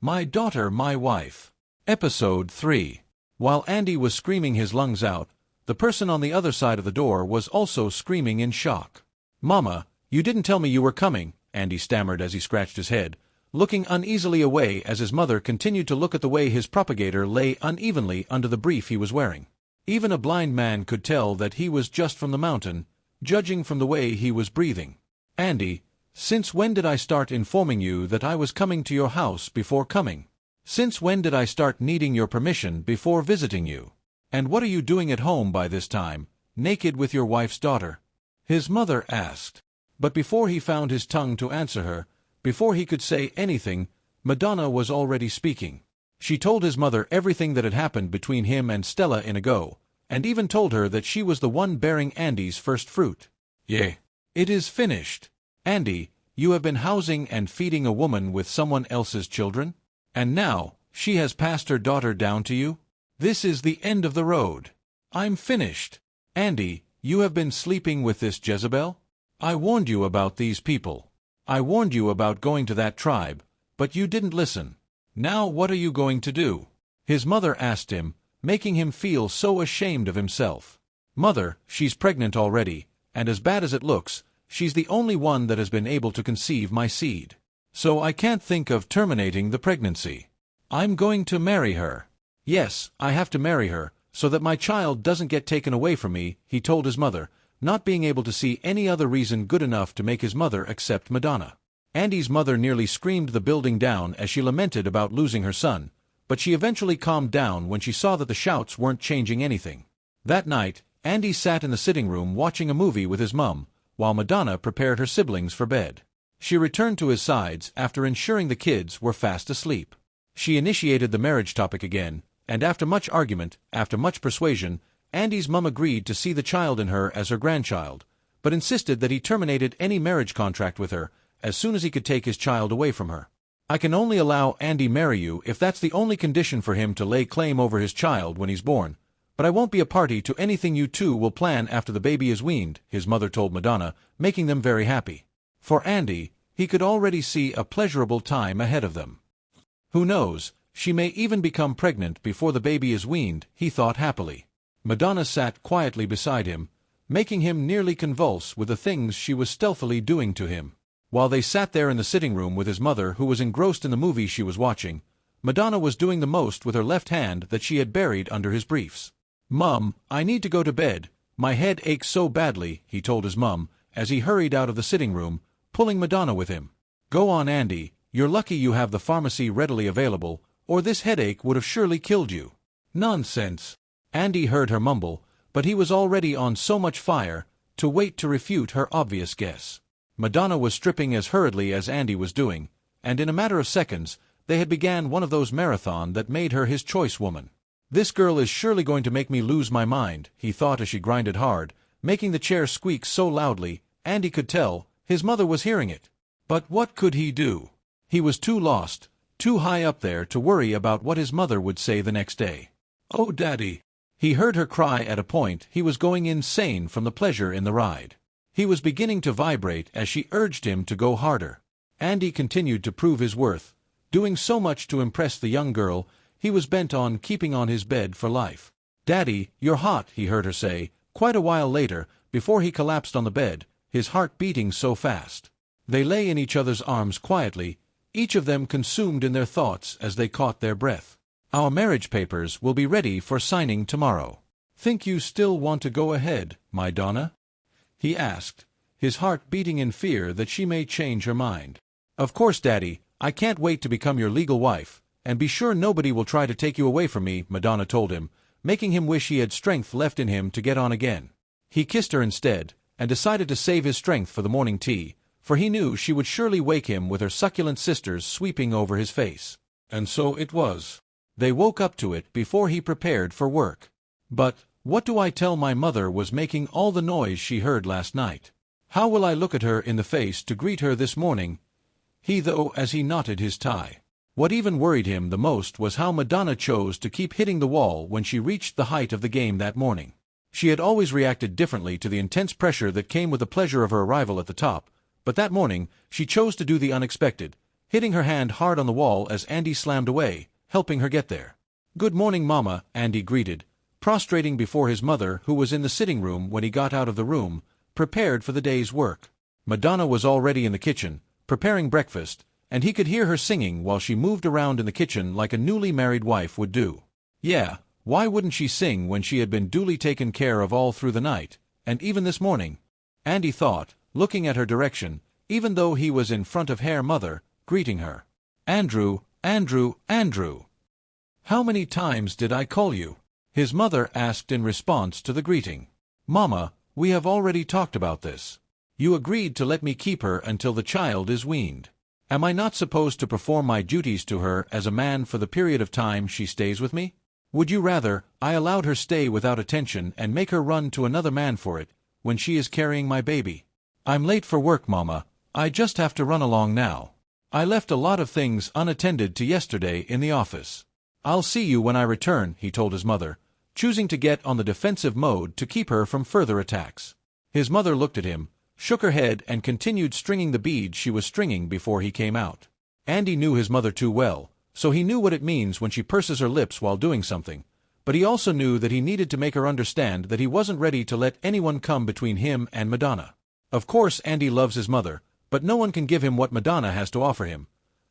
My Daughter, My Wife. Episode 3. While Andy was screaming his lungs out, the person on the other side of the door was also screaming in shock. "Mama, you didn't tell me you were coming," Andy stammered as he scratched his head, looking uneasily away as his mother continued to look at the way his propagator lay unevenly under the brief he was wearing. Even a blind man could tell that he was just from the mountain, judging from the way he was breathing. "Andy, since when did I start informing you that I was coming to your house before coming? Since when did I start needing your permission before visiting you? And what are you doing at home by this time, naked with your wife's daughter?" his mother asked. But before he found his tongue to answer her, before he could say anything, Madonna was already speaking. She told his mother everything that had happened between him and Stella in a go, and even told her that she was the one bearing Andy's first fruit. "Yeah, it is finished. Andy, you have been housing and feeding a woman with someone else's children? And now, she has passed her daughter down to you? This is the end of the road. I'm finished. Andy, you have been sleeping with this Jezebel? I warned you about these people. I warned you about going to that tribe, but you didn't listen. Now what are you going to do?" his mother asked him, making him feel so ashamed of himself. "Mother, she's pregnant already, and as bad as it looks, she's the only one that has been able to conceive my seed. So I can't think of terminating the pregnancy. I'm going to marry her. Yes, I have to marry her, so that my child doesn't get taken away from me," he told his mother, not being able to see any other reason good enough to make his mother accept Madonna. Andy's mother nearly screamed the building down as she lamented about losing her son, but she eventually calmed down when she saw that the shouts weren't changing anything. That night, Andy sat in the sitting room watching a movie with his mum, while Madonna prepared her siblings for bed. She returned to his sides after ensuring the kids were fast asleep. She initiated the marriage topic again, and after much argument, after much persuasion, Andy's mum agreed to see the child in her as her grandchild, but insisted that he terminated any marriage contract with her as soon as he could take his child away from her. "I can only allow Andy marry you if that's the only condition for him to lay claim over his child when he's born, but I won't be a party to anything you two will plan after the baby is weaned," his mother told Madonna, making them very happy. For Andy, he could already see a pleasurable time ahead of them. Who knows, she may even become pregnant before the baby is weaned, he thought happily. Madonna sat quietly beside him, making him nearly convulse with the things she was stealthily doing to him. While they sat there in the sitting room with his mother, who was engrossed in the movie she was watching, Madonna was doing the most with her left hand that she had buried under his briefs. "Mum, I need to go to bed. My head aches so badly," he told his mum, as he hurried out of the sitting room, pulling Madonna with him. "Go on, Andy, you're lucky you have the pharmacy readily available, or this headache would have surely killed you." "Nonsense," Andy heard her mumble, but he was already on so much fire, to wait to refute her obvious guess. Madonna was stripping as hurriedly as Andy was doing, and in a matter of seconds, they had began one of those marathon that made her his choice woman. "This girl is surely going to make me lose my mind," he thought as she grinded hard, making the chair squeak so loudly, Andy could tell his mother was hearing it. But what could he do? He was too lost, too high up there to worry about what his mother would say the next day. "Oh, Daddy!" He heard her cry at a point. He was going insane from the pleasure in the ride. He was beginning to vibrate as she urged him to go harder. Andy continued to prove his worth, doing so much to impress the young girl he was bent on keeping on his bed for life. "Daddy, you're hot," he heard her say, quite a while later, before he collapsed on the bed, his heart beating so fast. They lay in each other's arms quietly, each of them consumed in their thoughts as they caught their breath. "Our marriage papers will be ready for signing tomorrow. Think you still want to go ahead, my Donna?" he asked, his heart beating in fear that she may change her mind. "Of course, Daddy, I can't wait to become your legal wife, and be sure nobody will try to take you away from me," Madonna told him, making him wish he had strength left in him to get on again. He kissed her instead, and decided to save his strength for the morning tea, for he knew she would surely wake him with her succulent sisters sweeping over his face. And so it was. They woke up to it before he prepared for work. But what do I tell my mother was making all the noise she heard last night? How will I look at her in the face to greet her this morning? He though as he knotted his tie. What even worried him the most was how Madonna chose to keep hitting the wall when she reached the height of the game that morning. She had always reacted differently to the intense pressure that came with the pleasure of her arrival at the top, but that morning she chose to do the unexpected, hitting her hand hard on the wall as Andy slammed away, helping her get there. "Good morning, Mama," Andy greeted, prostrating before his mother who was in the sitting room when he got out of the room, prepared for the day's work. Madonna was already in the kitchen, preparing breakfast, and he could hear her singing while she moved around in the kitchen like a newly married wife would do. Yeah, why wouldn't she sing when she had been duly taken care of all through the night, and even this morning? Andy thought, looking at her direction, even though he was in front of her mother, greeting her. "Andrew, Andrew, Andrew. How many times did I call you?" his mother asked in response to the greeting. "Mama, we have already talked about this. You agreed to let me keep her until the child is weaned. Am I not supposed to perform my duties to her as a man for the period of time she stays with me? Would you rather I allowed her stay without attention and make her run to another man for it, when she is carrying my baby? I'm late for work, Mama. I just have to run along now. I left a lot of things unattended to yesterday in the office. I'll see you when I return," he told his mother, choosing to get on the defensive mode to keep her from further attacks. His mother looked at him, shook her head and continued stringing the beads she was stringing before he came out. Andy knew his mother too well, so he knew what it means when she purses her lips while doing something, but he also knew that he needed to make her understand that he wasn't ready to let anyone come between him and Madonna. Of course Andy loves his mother, but no one can give him what Madonna has to offer him.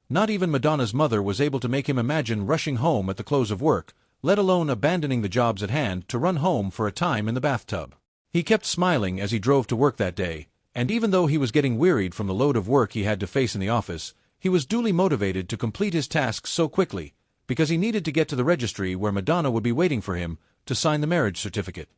Not even Madonna's mother was able to make him imagine rushing home at the close of work, let alone abandoning the jobs at hand to run home for a time in the bathtub. He kept smiling as he drove to work that day, and even though he was getting wearied from the load of work he had to face in the office, he was duly motivated to complete his tasks so quickly, because he needed to get to the registry where Madonna would be waiting for him to sign the marriage certificate.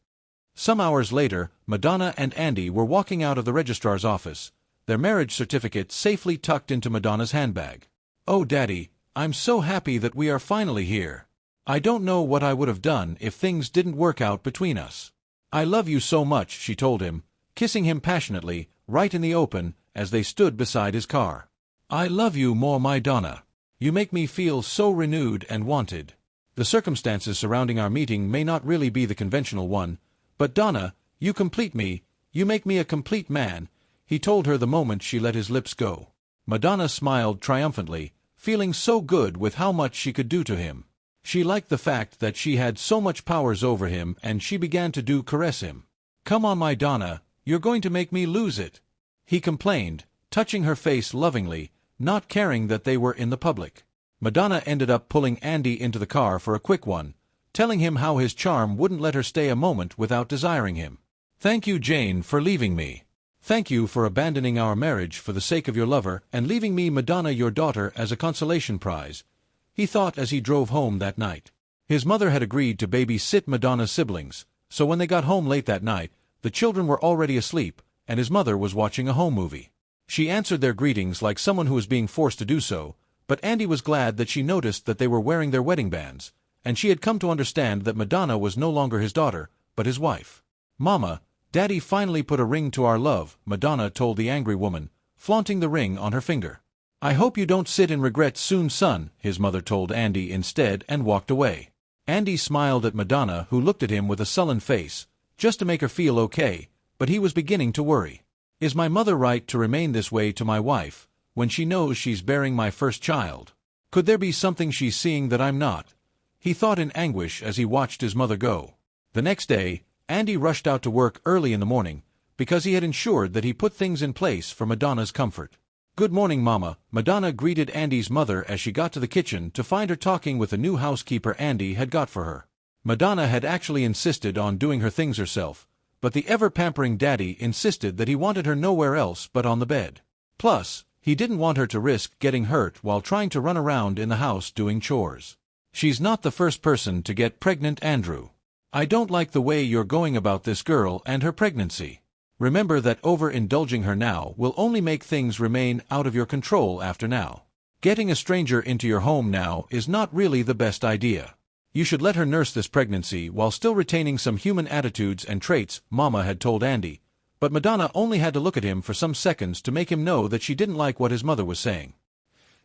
Some hours later, Madonna and Andy were walking out of the registrar's office, their marriage certificate safely tucked into Madonna's handbag. "Oh, Daddy, I'm so happy that we are finally here. I don't know what I would have done if things didn't work out between us. I love you so much," she told him, kissing him passionately, right in the open, as they stood beside his car. "I love you more, my Donna. You make me feel so renewed and wanted. The circumstances surrounding our meeting may not really be the conventional one, but Donna, you complete me, you make me a complete man," he told her the moment she let his lips go. Madonna smiled triumphantly, feeling so good with how much she could do to him. She liked the fact that she had so much powers over him, and she began to caress him. "Come on, my Donna, you're going to make me lose it," he complained, touching her face lovingly, not caring that they were in the public. Madonna ended up pulling Andy into the car for a quick one, telling him how his charm wouldn't let her stay a moment without desiring him. "Thank you, Jane, for leaving me. Thank you for abandoning our marriage for the sake of your lover and leaving me Madonna your daughter as a consolation prize," he thought as he drove home that night. His mother had agreed to baby-sit Madonna's siblings, so when they got home late that night, the children were already asleep, and his mother was watching a home movie. She answered their greetings like someone who was being forced to do so, but Andy was glad that she noticed that they were wearing their wedding bands, and she had come to understand that Madonna was no longer his daughter, but his wife. "Mama, Daddy finally put a ring to our love," Madonna told the angry woman, flaunting the ring on her finger. "I hope you don't sit in regret soon, son," his mother told Andy instead and walked away. Andy smiled at Madonna, who looked at him with a sullen face, just to make her feel okay, but he was beginning to worry. Is my mother right to remain this way to my wife, when she knows she's bearing my first child? Could there be something she's seeing that I'm not? He thought in anguish as he watched his mother go. The next day, Andy rushed out to work early in the morning, because he had ensured that he put things in place for Madonna's comfort. "Good morning, Mama," Madonna greeted Andy's mother as she got to the kitchen to find her talking with the new housekeeper Andy had got for her. Madonna had actually insisted on doing her things herself, but the ever-pampering Daddy insisted that he wanted her nowhere else but on the bed. Plus, he didn't want her to risk getting hurt while trying to run around in the house doing chores. "She's not the first person to get pregnant, Andrew. I don't like the way you're going about this girl and her pregnancy. Remember that overindulging her now will only make things remain out of your control after now. Getting a stranger into your home now is not really the best idea. You should let her nurse this pregnancy while still retaining some human attitudes and traits," Mama had told Andy, but Madonna only had to look at him for some seconds to make him know that she didn't like what his mother was saying.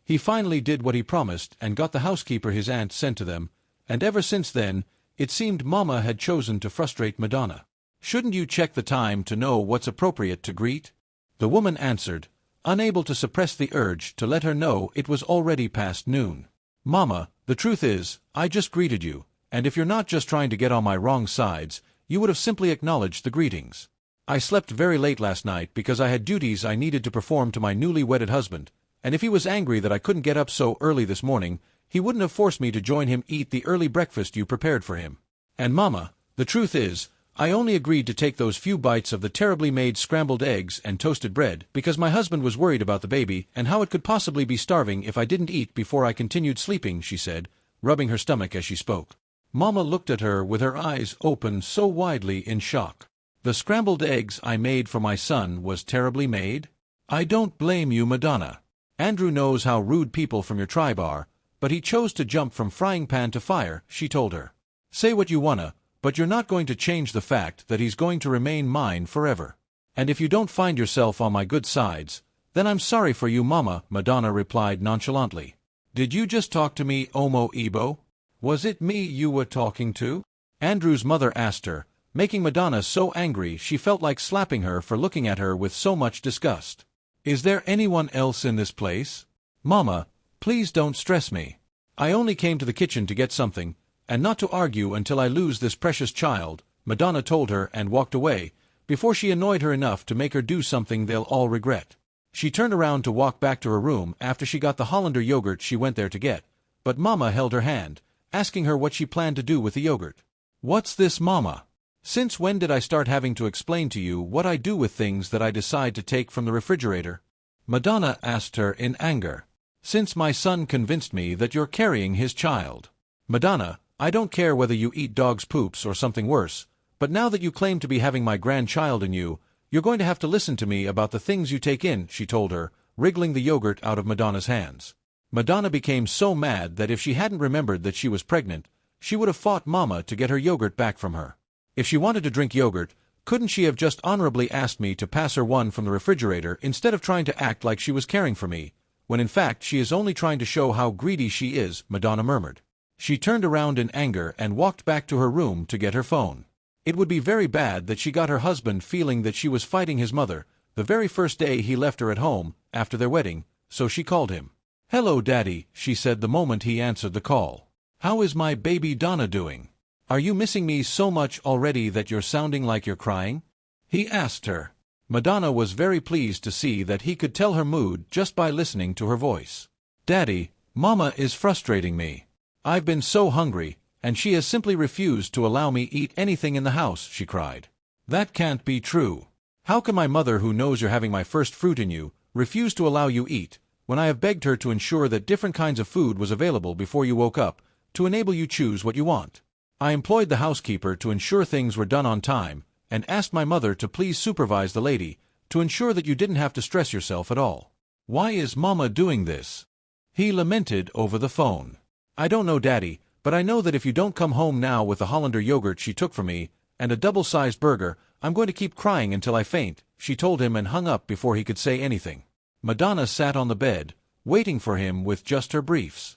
He finally did what he promised and got the housekeeper his aunt sent to them, and ever since then, it seemed Mama had chosen to frustrate Madonna. "Shouldn't you check the time to know what's appropriate to greet?" The woman answered, unable to suppress the urge to let her know it was already past noon. "Mama, the truth is, I just greeted you, and if you're not just trying to get on my wrong sides, you would have simply acknowledged the greetings. I slept very late last night because I had duties I needed to perform to my newly wedded husband, and if he was angry that I couldn't get up so early this morning, he wouldn't have forced me to join him eat the early breakfast you prepared for him. And Mama, the truth is, I only agreed to take those few bites of the terribly made scrambled eggs and toasted bread because my husband was worried about the baby and how it could possibly be starving if I didn't eat before I continued sleeping," she said, rubbing her stomach as she spoke. Mama looked at her with her eyes open so widely in shock. "The scrambled eggs I made for my son was terribly made? I don't blame you, Madonna. Andrew knows how rude people from your tribe are, but he chose to jump from frying pan to fire," she told her. "Say what you wanna, but you're not going to change the fact that he's going to remain mine forever. And if you don't find yourself on my good sides, then I'm sorry for you, Mama," Madonna replied nonchalantly. "Did you just talk to me, Omo Ebo? Was it me you were talking to?" Andrew's mother asked her, making Madonna so angry she felt like slapping her for looking at her with so much disgust. "Is there anyone else in this place? Mama, please don't stress me. I only came to the kitchen to get something, and not to argue until I lose this precious child," Madonna told her and walked away, before she annoyed her enough to make her do something they'll all regret. She turned around to walk back to her room after she got the Hollander yogurt she went there to get, but Mama held her hand, asking her what she planned to do with the yogurt. "What's this, Mama? Since when did I start having to explain to you what I do with things that I decide to take from the refrigerator?" Madonna asked her in anger. "Since my son convinced me that you're carrying his child. Madonna, I don't care whether you eat dog's poops or something worse, but now that you claim to be having my grandchild in you, you're going to have to listen to me about the things you take in," she told her, wriggling the yogurt out of Madonna's hands. Madonna became so mad that if she hadn't remembered that she was pregnant, she would have fought Mama to get her yogurt back from her. If she wanted to drink yogurt, couldn't she have just honorably asked me to pass her one from the refrigerator instead of trying to act like she was caring for me, when in fact she is only trying to show how greedy she is, Madonna murmured. She turned around in anger and walked back to her room to get her phone. It would be very bad that she got her husband feeling that she was fighting his mother the very first day he left her at home after their wedding, so she called him. "Hello, Daddy," she said the moment he answered the call. "How is my baby Donna doing? Are you missing me so much already that you're sounding like you're crying?" he asked her. Madonna was very pleased to see that he could tell her mood just by listening to her voice. "Daddy, Mama is frustrating me. I've been so hungry, and she has simply refused to allow me eat anything in the house," she cried. "That can't be true. How can my mother, who knows you're having my first fruit in you, refuse to allow you eat, when I have begged her to ensure that different kinds of food was available before you woke up, to enable you choose what you want? I employed the housekeeper to ensure things were done on time, and asked my mother to please supervise the lady, to ensure that you didn't have to stress yourself at all. Why is Mama doing this?" He lamented over the phone. "I don't know, Daddy, but I know that if you don't come home now with the Hollander yogurt she took from me, and a double-sized burger, I'm going to keep crying until I faint," she told him and hung up before he could say anything. Madonna sat on the bed, waiting for him with just her briefs.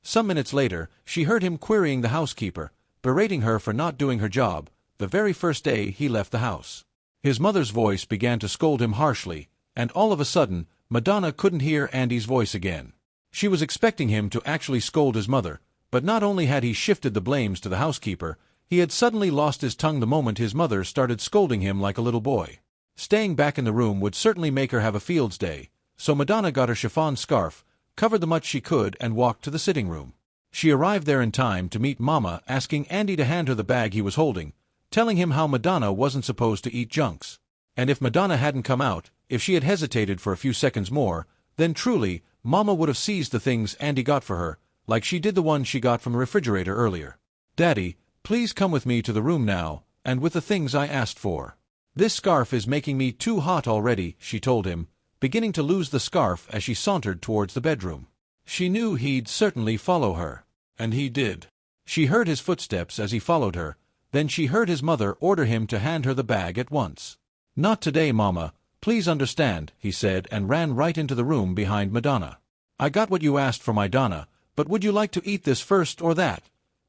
Some minutes later, she heard him querying the housekeeper, berating her for not doing her job, the very first day he left the house. His mother's voice began to scold him harshly, and all of a sudden, Madonna couldn't hear Andy's voice again. She was expecting him to actually scold his mother, but not only had he shifted the blames to the housekeeper, he had suddenly lost his tongue the moment his mother started scolding him like a little boy. Staying back in the room would certainly make her have a fields day, so Madonna got her chiffon scarf, covered the much she could, and walked to the sitting room. She arrived there in time to meet Mama asking Andy to hand her the bag he was holding, telling him how Madonna wasn't supposed to eat junks. And if Madonna hadn't come out, if she had hesitated for a few seconds more, then truly, Mama would have seized the things Andy got for her, like she did the one she got from the refrigerator earlier. "Daddy, please come with me to the room now, and with the things I asked for. This scarf is making me too hot already," she told him, beginning to lose the scarf as she sauntered towards the bedroom. She knew he'd certainly follow her. And he did. She heard his footsteps as he followed her, then she heard his mother order him to hand her the bag at once. "Not today, Mama. Please understand," he said, and ran right into the room behind Madonna. "I got what you asked for my Donna, but would you like to eat this first or that?"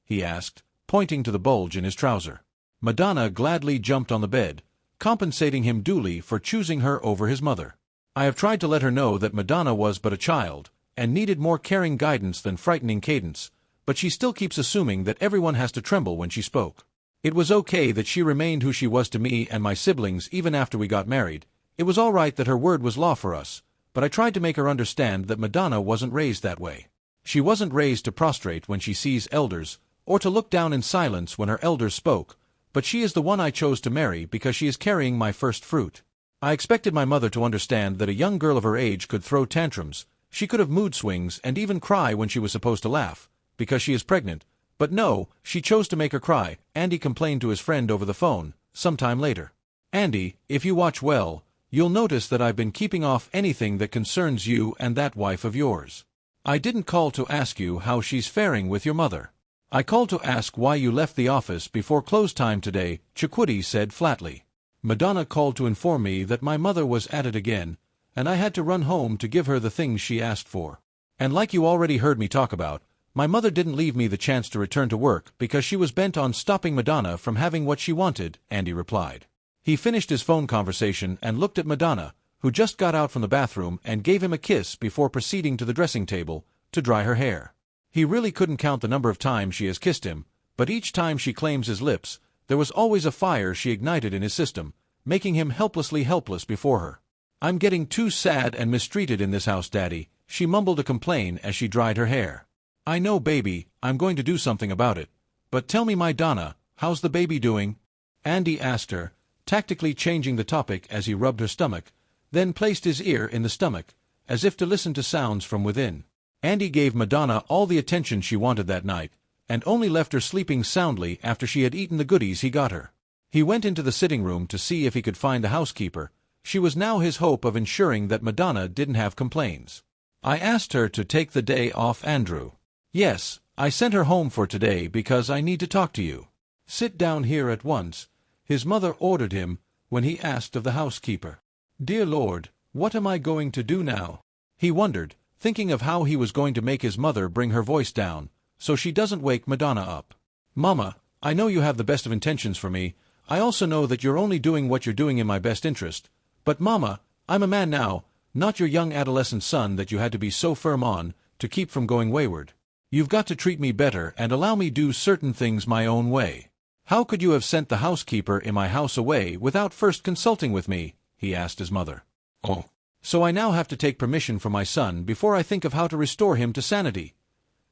he asked, pointing to the bulge in his trouser. Madonna gladly jumped on the bed, compensating him duly for choosing her over his mother. I have tried to let her know that Madonna was but a child, and needed more caring guidance than frightening cadence, but she still keeps assuming that everyone has to tremble when she spoke. It was okay that she remained who she was to me and my siblings even after we got married. It was all right that her word was law for us, but I tried to make her understand that Madonna wasn't raised that way. She wasn't raised to prostrate when she sees elders, or to look down in silence when her elders spoke, but she is the one I chose to marry because she is carrying my first fruit. I expected my mother to understand that a young girl of her age could throw tantrums, she could have mood swings and even cry when she was supposed to laugh, because she is pregnant, but no, she chose to make her cry. Andy complained to his friend over the phone, sometime later. Andy, if you watch well, you'll notice that I've been keeping off anything that concerns you and that wife of yours. I didn't call to ask you how she's faring with your mother. I called to ask why you left the office before close time today, Chiquity said flatly. Madonna called to inform me that my mother was at it again, and I had to run home to give her the things she asked for. And like you already heard me talk about, my mother didn't leave me the chance to return to work because she was bent on stopping Madonna from having what she wanted, Andy replied. He finished his phone conversation and looked at Madonna, who just got out from the bathroom, and gave him a kiss before proceeding to the dressing table to dry her hair. He really couldn't count the number of times she has kissed him, but each time she claims his lips, there was always a fire she ignited in his system, making him helplessly helpless before her. I'm getting too sad and mistreated in this house, Daddy, she mumbled a complaint as she dried her hair. I know, baby, I'm going to do something about it. But tell me, my Donna, how's the baby doing? Andy asked her, tactically changing the topic as he rubbed her stomach, then placed his ear in the stomach, as if to listen to sounds from within. Andy gave Madonna all the attention she wanted that night, and only left her sleeping soundly after she had eaten the goodies he got her. He went into the sitting room to see if he could find the housekeeper. She was now his hope of ensuring that Madonna didn't have complaints. I asked her to take the day off, Andrew. Yes, I sent her home for today because I need to talk to you. Sit down here at once, his mother ordered him when he asked of the housekeeper. Dear Lord, what am I going to do now? He wondered, thinking of how he was going to make his mother bring her voice down, so she doesn't wake Madonna up. Mama, I know you have the best of intentions for me. I also know that you're only doing what you're doing in my best interest. But Mama, I'm a man now, not your young adolescent son that you had to be so firm on, to keep from going wayward. You've got to treat me better and allow me do certain things my own way. How could you have sent the housekeeper in my house away without first consulting with me? He asked his mother. Oh. So I now have to take permission from my son before I think of how to restore him to sanity?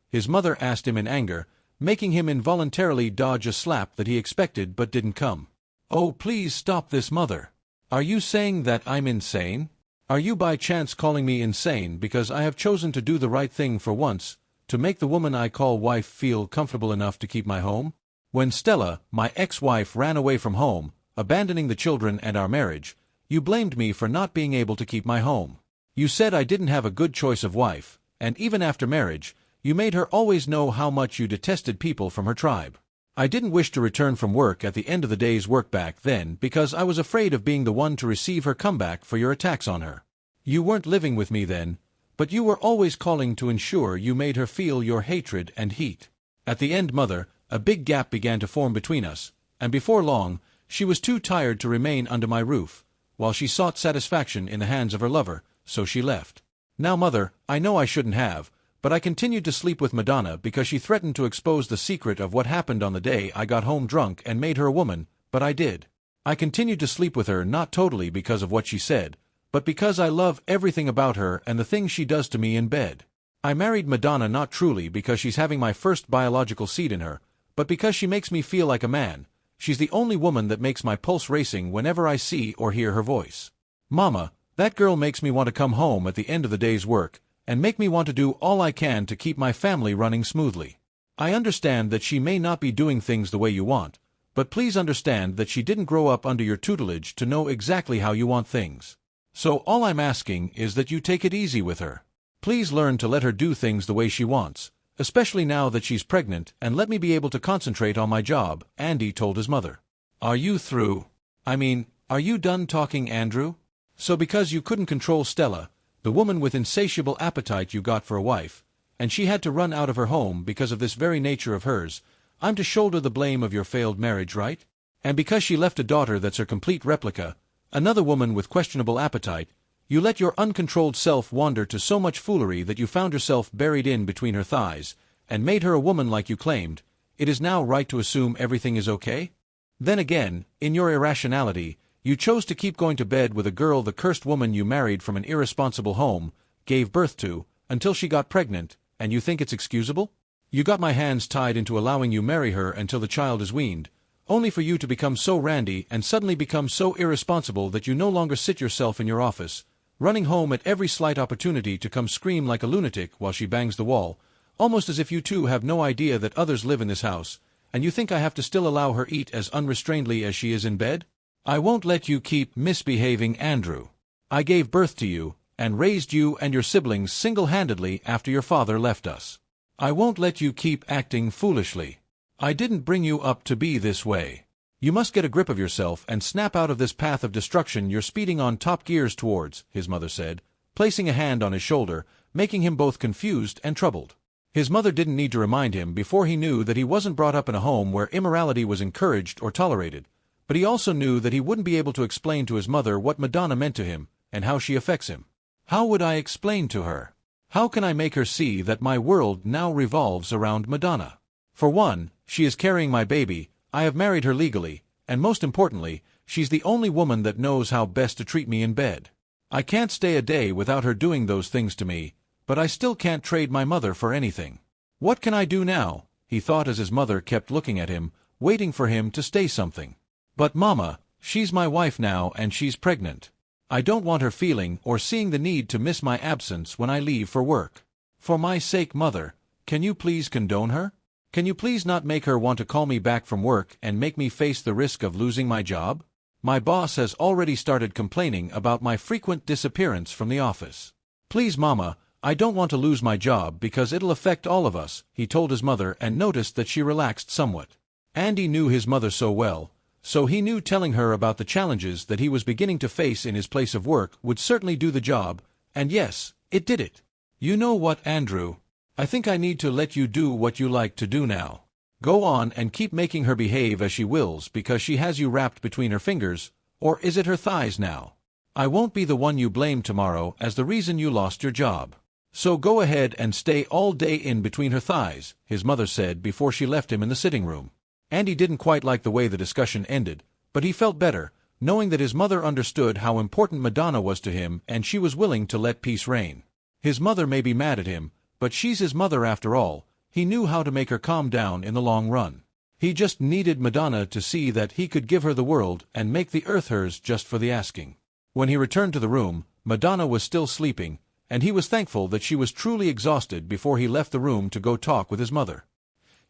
His mother asked him in anger, making him involuntarily dodge a slap that he expected but didn't come. Oh, please stop this, Mother. Are you saying that I'm insane? Are you by chance calling me insane because I have chosen to do the right thing for once, to make the woman I call wife feel comfortable enough to keep my home? When Stella, my ex-wife, ran away from home, abandoning the children and our marriage, you blamed me for not being able to keep my home. You said I didn't have a good choice of wife, and even after marriage, you made her always know how much you detested people from her tribe. I didn't wish to return from work at the end of the day's work back then because I was afraid of being the one to receive her comeback for your attacks on her. You weren't living with me then, but you were always calling to ensure you made her feel your hatred and heat. At the end, Mother, a big gap began to form between us, and before long, she was too tired to remain under my roof, while she sought satisfaction in the hands of her lover, so she left. Now, Mother, I know I shouldn't have, but I continued to sleep with Madonna because she threatened to expose the secret of what happened on the day I got home drunk and made her a woman, but I did. I continued to sleep with her not totally because of what she said, but because I love everything about her and the things she does to me in bed. I married Madonna not truly because she's having my first biological seed in her, but because she makes me feel like a man. She's the only woman that makes my pulse racing whenever I see or hear her voice. Mama, that girl makes me want to come home at the end of the day's work, and make me want to do all I can to keep my family running smoothly. I understand that she may not be doing things the way you want, but please understand that she didn't grow up under your tutelage to know exactly how you want things. So all I'm asking is that you take it easy with her. Please learn to let her do things the way she wants, especially now that she's pregnant, and let me be able to concentrate on my job, Andy told his mother. Are you through? Are you done talking, Andrew? So because you couldn't control Stella, the woman with insatiable appetite you got for a wife, and she had to run out of her home because of this very nature of hers, I'm to shoulder the blame of your failed marriage, right? And because she left a daughter that's her complete replica, another woman with questionable appetite, You let your uncontrolled self wander to so much foolery that you found yourself buried in between her thighs, and made her a woman like you claimed. It is now right to assume everything is okay? Then again, in your irrationality, you chose to keep going to bed with a girl the cursed woman you married from an irresponsible home, gave birth to, until she got pregnant, and you think it's excusable? You got my hands tied into allowing you marry her until the child is weaned, only for you to become so randy and suddenly become so irresponsible that you no longer sit yourself in your office, running home at every slight opportunity to come scream like a lunatic while she bangs the wall, almost as if you too have no idea that others live in this house, and you think I have to still allow her eat as unrestrainedly as she is in bed? I won't let you keep misbehaving, Andrew. I gave birth to you, and raised you and your siblings single-handedly after your father left us. I won't let you keep acting foolishly. I didn't bring you up to be this way. You must get a grip of yourself and snap out of this path of destruction you're speeding on top gears towards, his mother said, placing a hand on his shoulder, making him both confused and troubled. His mother didn't need to remind him before he knew that he wasn't brought up in a home where immorality was encouraged or tolerated, but he also knew that he wouldn't be able to explain to his mother what Madonna meant to him and how she affects him. How would I explain to her? How can I make her see that my world now revolves around Madonna? For one, she is carrying my baby, I have married her legally, and most importantly, she's the only woman that knows how best to treat me in bed. I can't stay a day without her doing those things to me, but I still can't trade my mother for anything. What can I do now? He thought as his mother kept looking at him, waiting for him to say something. But Mama, she's my wife now and she's pregnant. I don't want her feeling or seeing the need to miss my absence when I leave for work. For my sake, Mother, can you please condone her? Can you please not make her want to call me back from work and make me face the risk of losing my job? My boss has already started complaining about my frequent disappearance from the office. Please, Mama, I don't want to lose my job because it'll affect all of us, he told his mother and noticed that she relaxed somewhat. Andy knew his mother so well, so he knew telling her about the challenges that he was beginning to face in his place of work would certainly do the job, and yes, it did it. You know what, Andrew? I think I need to let you do what you like to do now. Go on and keep making her behave as she wills because she has you wrapped between her fingers, or is it her thighs now? I won't be the one you blame tomorrow as the reason you lost your job. So go ahead and stay all day in between her thighs, his mother said before she left him in the sitting room. Andy didn't quite like the way the discussion ended, but he felt better, knowing that his mother understood how important Madonna was to him and she was willing to let peace reign. His mother may be mad at him, but she's his mother after all. He knew how to make her calm down in the long run. He just needed Madonna to see that he could give her the world and make the earth hers just for the asking. When he returned to the room, Madonna was still sleeping, and he was thankful that she was truly exhausted before he left the room to go talk with his mother.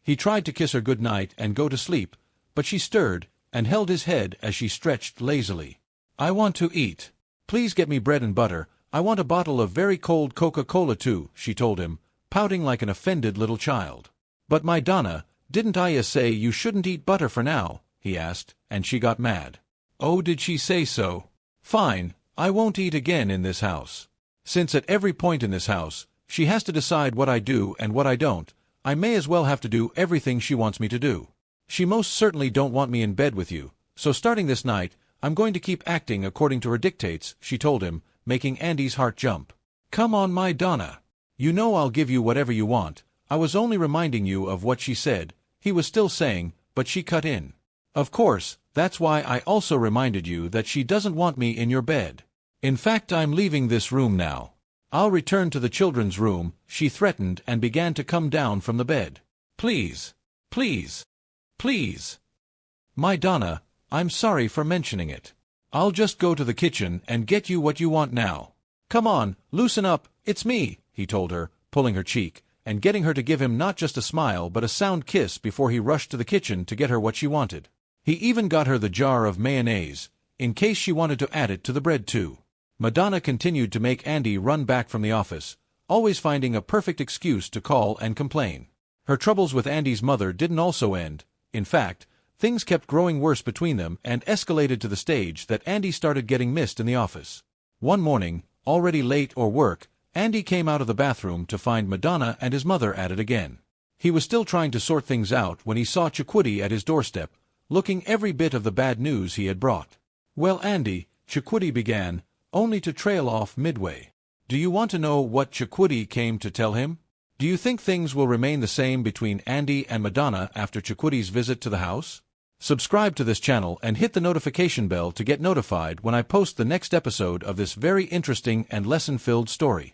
He tried to kiss her good night and go to sleep, but she stirred and held his head as she stretched lazily. I want to eat. Please get me bread and butter. I want a bottle of very cold Coca-Cola too, she told him, pouting like an offended little child. But my Donna, didn't I say you shouldn't eat butter for now? He asked, and she got mad. Oh, did she say so? Fine, I won't eat again in this house. Since at every point in this house, she has to decide what I do and what I don't, I may as well have to do everything she wants me to do. She most certainly don't want me in bed with you, so starting this night, I'm going to keep acting according to her dictates, she told him, making Andy's heart jump. Come on, my Donna. You know I'll give you whatever you want. I was only reminding you of what she said, he was still saying, but she cut in. Of course, that's why I also reminded you that she doesn't want me in your bed. In fact, I'm leaving this room now. I'll return to the children's room, she threatened and began to come down from the bed. Please, please, please. My Donna, I'm sorry for mentioning it. I'll just go to the kitchen and get you what you want now. Come on, loosen up, it's me, he told her, pulling her cheek, and getting her to give him not just a smile but a sound kiss before he rushed to the kitchen to get her what she wanted. He even got her the jar of mayonnaise, in case she wanted to add it to the bread too. Madonna continued to make Andy run back from the office, always finding a perfect excuse to call and complain. Her troubles with Andy's mother didn't also end. In fact, things kept growing worse between them and escalated to the stage that Andy started getting missed in the office. One morning, already late for work, Andy came out of the bathroom to find Madonna and his mother at it again. He was still trying to sort things out when he saw Chiquitty at his doorstep, looking every bit of the bad news he had brought. Well, Andy, Chiquitty began, only to trail off midway. Do you want to know what Chakwoody came to tell him? Do you think things will remain the same between Andy and Madonna after Chakwoody's visit to the house? Subscribe to this channel and hit the notification bell to get notified when I post the next episode of this very interesting and lesson-filled story.